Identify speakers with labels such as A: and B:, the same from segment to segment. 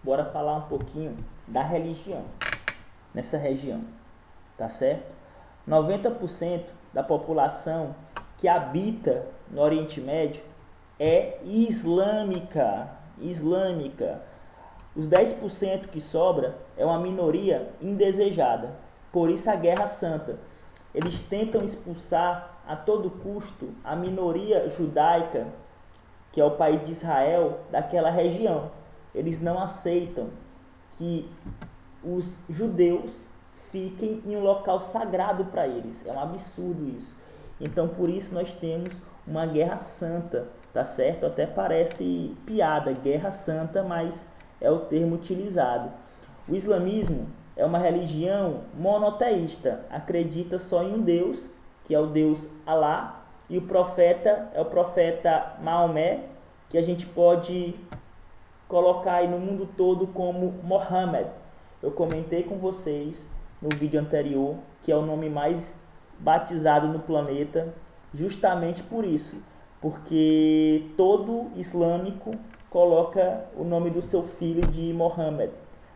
A: bora falar um pouquinho da religião nessa região, tá certo? 90% da população que habita no Oriente Médio é islâmica. Os 10% que sobra é uma minoria indesejada. Por isso a Guerra Santa. Eles tentam expulsar a todo custo a minoria judaica, que é o país de Israel, daquela região. Eles não aceitam que os judeus fiquem em um local sagrado para eles. É um absurdo isso. Então, por isso nós temos uma guerra santa, tá certo? Até parece piada, guerra santa, mas é o termo utilizado. O islamismo é uma religião monoteísta, acredita só em um Deus, que é o Deus Alá, e o profeta é o profeta Maomé, que a gente pode colocar aí no mundo todo como Mohammed. Eu comentei com vocês no vídeo anterior que é o nome mais batizado no planeta, justamente por isso, porque todo islâmico coloca o nome do seu filho de Mohammed,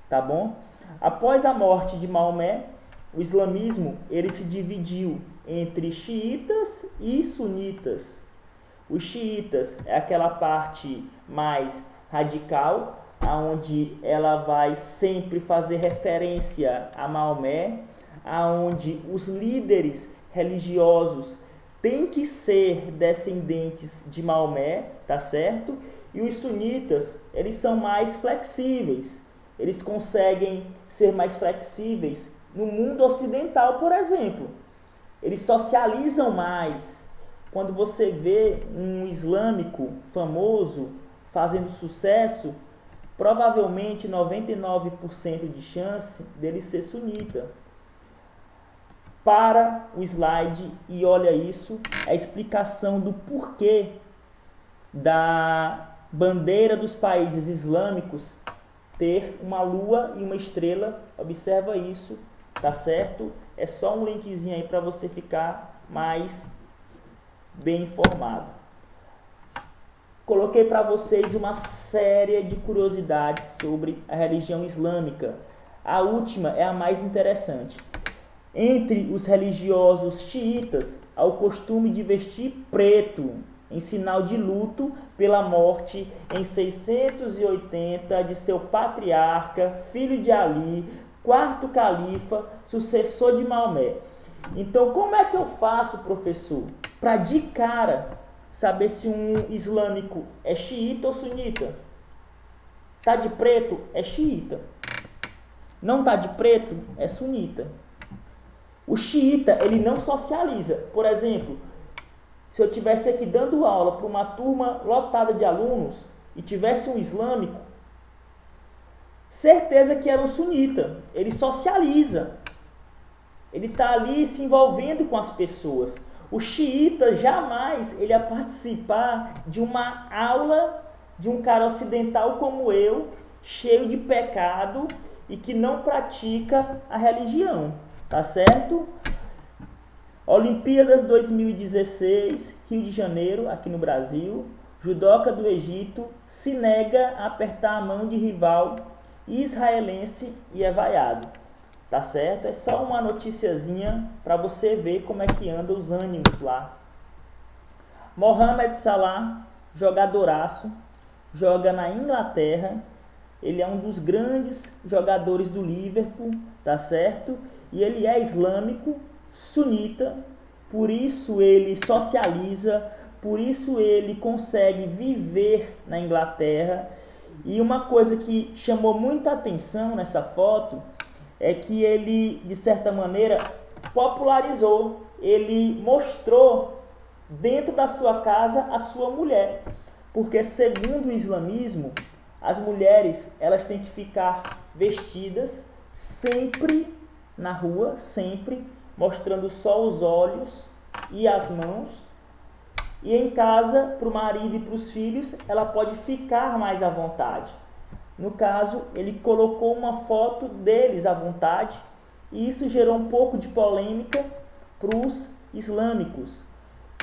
A: tá bom? Após a morte de Maomé, o islamismo ele se dividiu entre xiitas e sunitas. Os xiitas é aquela parte mais radical, aonde ela vai sempre fazer referência a Maomé, aonde os líderes religiosos têm que ser descendentes de Maomé, tá certo? E os sunitas, eles são mais flexíveis. Eles conseguem ser mais flexíveis no mundo ocidental, por exemplo. Eles socializam mais. Quando você vê um islâmico famoso fazendo sucesso, provavelmente 99% de chance dele ser sunita. Para o slide e olha isso, a explicação do porquê da bandeira dos países islâmicos ter uma lua e uma estrela. Observa isso, tá certo? É só um linkzinho aí para você ficar mais bem informado. Coloquei para vocês uma série de curiosidades sobre a religião islâmica. A última é a mais interessante. Entre os religiosos xiitas, há o costume de vestir preto, em sinal de luto pela morte em 680 de seu patriarca, filho de Ali, quarto califa, sucessor de Maomé. Então, como é que eu faço, professor, para de cara saber se um islâmico é xiita ou sunita? Tá de preto? É xiita. Não tá de preto? É sunita. O xiita, ele não socializa. Por exemplo, se eu tivesse aqui dando aula para uma turma lotada de alunos e tivesse um islâmico, certeza que era um sunita. Ele socializa. Ele está ali se envolvendo com as pessoas. O xiita jamais ele ia participar de uma aula de um cara ocidental como eu, cheio de pecado e que não pratica a religião, tá certo? Olimpíadas 2016, Rio de Janeiro, aqui no Brasil. Judoca do Egito se nega a apertar a mão de rival israelense e é vaiado. Tá certo? É só uma noticiazinha para você ver como é que andam os ânimos lá. Mohamed Salah, jogadoraço, joga na Inglaterra. Ele é um dos grandes jogadores do Liverpool, tá certo? E ele é islâmico, sunita, por isso ele socializa, por isso ele consegue viver na Inglaterra. E uma coisa que chamou muita atenção nessa foto é que ele, de certa maneira, popularizou, ele mostrou dentro da sua casa a sua mulher, porque segundo o islamismo, as mulheres elas têm que ficar vestidas sempre na rua, sempre mostrando só os olhos e as mãos, e em casa, para o marido e para os filhos, ela pode ficar mais à vontade. No caso, ele colocou uma foto deles à vontade e isso gerou um pouco de polêmica para os islâmicos.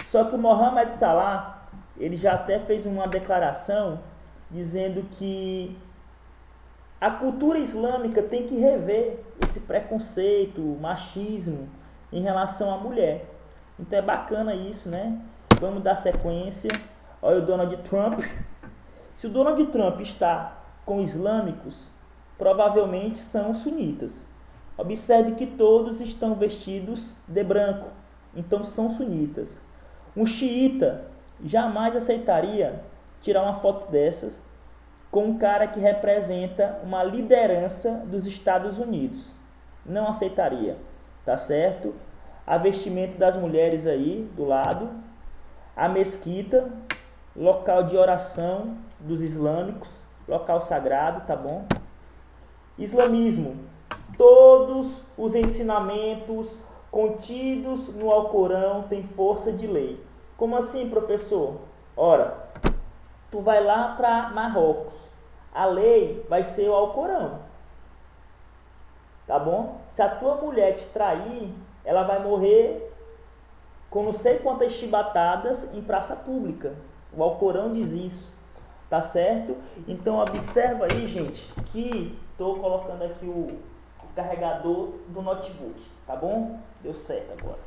A: Só que o Mohamed Salah, ele já até fez uma declaração dizendo que A cultura islâmica tem que rever esse preconceito, machismo em relação à mulher. Então é bacana isso, né? Vamos dar sequência. Olha o Donald Trump. Se o Donald Trump está com islâmicos, provavelmente são sunitas. Observe que todos estão vestidos de branco, então são sunitas. Um xiita jamais aceitaria tirar uma foto dessas com um cara que representa uma liderança dos Estados Unidos. Não aceitaria, tá certo? A vestimenta das mulheres aí do lado, a mesquita, local de oração dos islâmicos, local sagrado, tá bom? Islamismo, todos os ensinamentos contidos no Alcorão têm força de lei. Como assim, professor? Ora, tu vai lá para Marrocos, a lei vai ser o Alcorão, tá bom? Se a tua mulher te trair, ela vai morrer com não sei quantas chibatadas em praça pública. O Alcorão diz isso, tá certo? Então observa aí, gente, que estou colocando aqui o carregador do notebook, tá bom? Deu certo agora.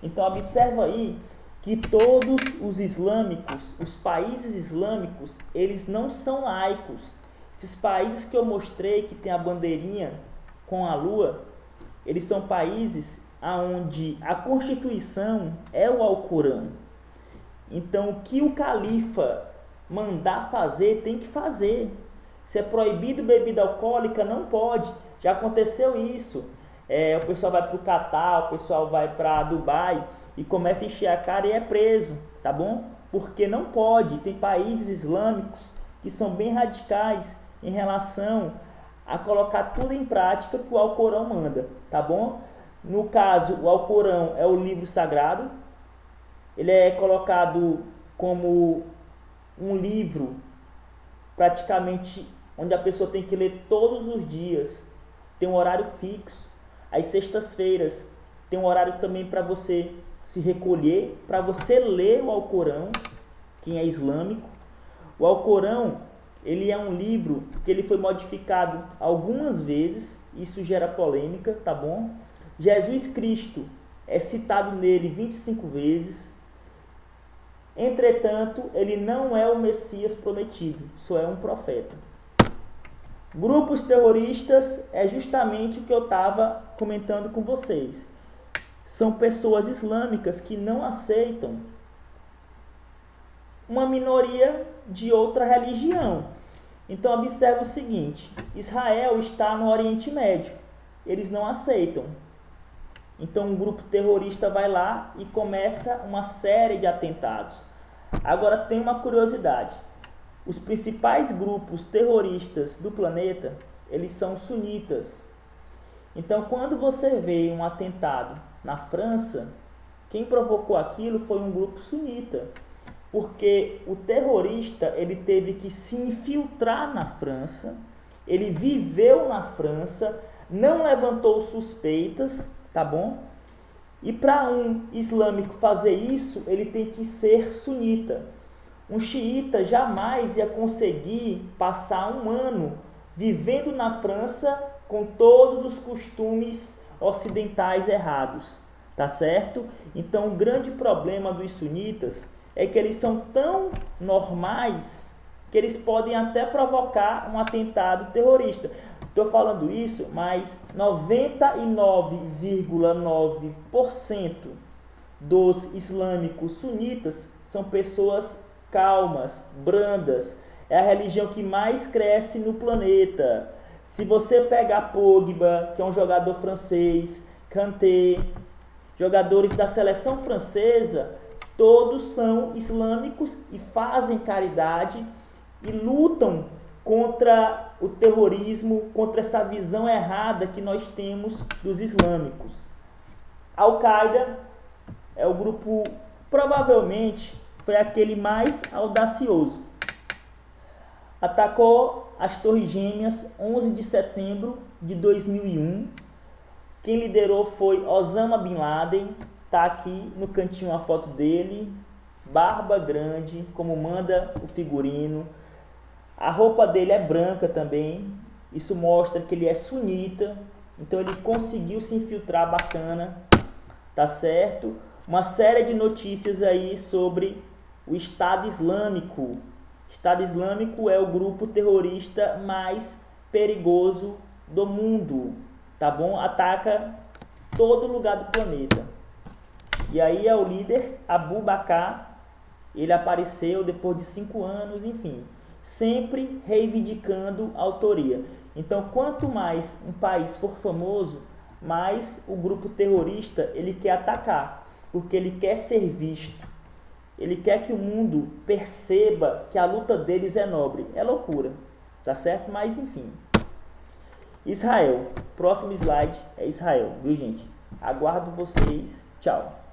A: Então observa aí que todos os islâmicos, os países islâmicos, eles não são laicos. Esses países que eu mostrei, que tem a bandeirinha com a lua, eles são países onde a Constituição é o Alcorão. Então, o que o califa mandar fazer, tem que fazer. Se é proibido bebida alcoólica, não pode. Já aconteceu isso. O pessoal vai para o Catar, o pessoal vai para Dubai e começa a encher a cara e é preso, tá bom? Porque não pode. Tem países islâmicos que são bem radicais em relação a colocar tudo em prática que o Alcorão manda, tá bom? No caso, o Alcorão é o livro sagrado. Ele é colocado como um livro praticamente onde a pessoa tem que ler todos os dias. Tem um horário fixo. Às sextas-feiras tem um horário também para você se recolher, para você ler o Alcorão, quem é islâmico. O Alcorão, ele é um livro que ele foi modificado algumas vezes, isso gera polêmica, tá bom? Jesus Cristo é citado nele 25 vezes. Entretanto, ele não é o Messias prometido, só é um profeta. Grupos terroristas é justamente o que eu estava comentando com vocês. São pessoas islâmicas que não aceitam uma minoria de outra religião. Então observe o seguinte, Israel está no Oriente Médio, eles não aceitam. Então um grupo terrorista vai lá e começa uma série de atentados. Agora tem uma curiosidade, os principais grupos terroristas do planeta, eles são sunitas. Então quando você vê um atentado na França, quem provocou aquilo foi um grupo sunita, porque o terrorista ele teve que se infiltrar na França, ele viveu na França, não levantou suspeitas, tá bom? E para um islâmico fazer isso, ele tem que ser sunita. Um xiita jamais ia conseguir passar um ano vivendo na França com todos os costumes ocidentais errados, tá certo? Então o grande problema dos sunitas é que eles são tão normais que eles podem até provocar um atentado terrorista. Estou falando isso, mas 99,9% dos islâmicos sunitas são pessoas calmas, brandas. É a religião que mais cresce no planeta. Se você pegar Pogba, que é um jogador francês, Kanté, jogadores da seleção francesa, todos são islâmicos e fazem caridade e lutam contra o terrorismo, contra essa visão errada que nós temos dos islâmicos. Al-Qaeda é o grupo, provavelmente, foi aquele mais audacioso. Atacou as Torres Gêmeas 11 de setembro de 2001. Quem liderou foi Osama Bin Laden. Tá aqui no cantinho a foto dele, barba grande, como manda o figurino. A roupa dele é branca também. Isso mostra que ele é sunita, então ele conseguiu se infiltrar bacana, tá certo? Uma série de notícias aí sobre o Estado Islâmico. Estado Islâmico é o grupo terrorista mais perigoso do mundo, tá bom? Ataca todo lugar do planeta. E aí é o líder Abu Bakr, ele apareceu depois de 5 anos, enfim, sempre reivindicando a autoria. Então, quanto mais um país for famoso, mais o grupo terrorista ele quer atacar, porque ele quer ser visto. Ele quer que o mundo perceba que a luta deles é nobre. É loucura, tá certo? Mas enfim. Israel. Próximo slide é Israel, viu, gente? Aguardo vocês. Tchau.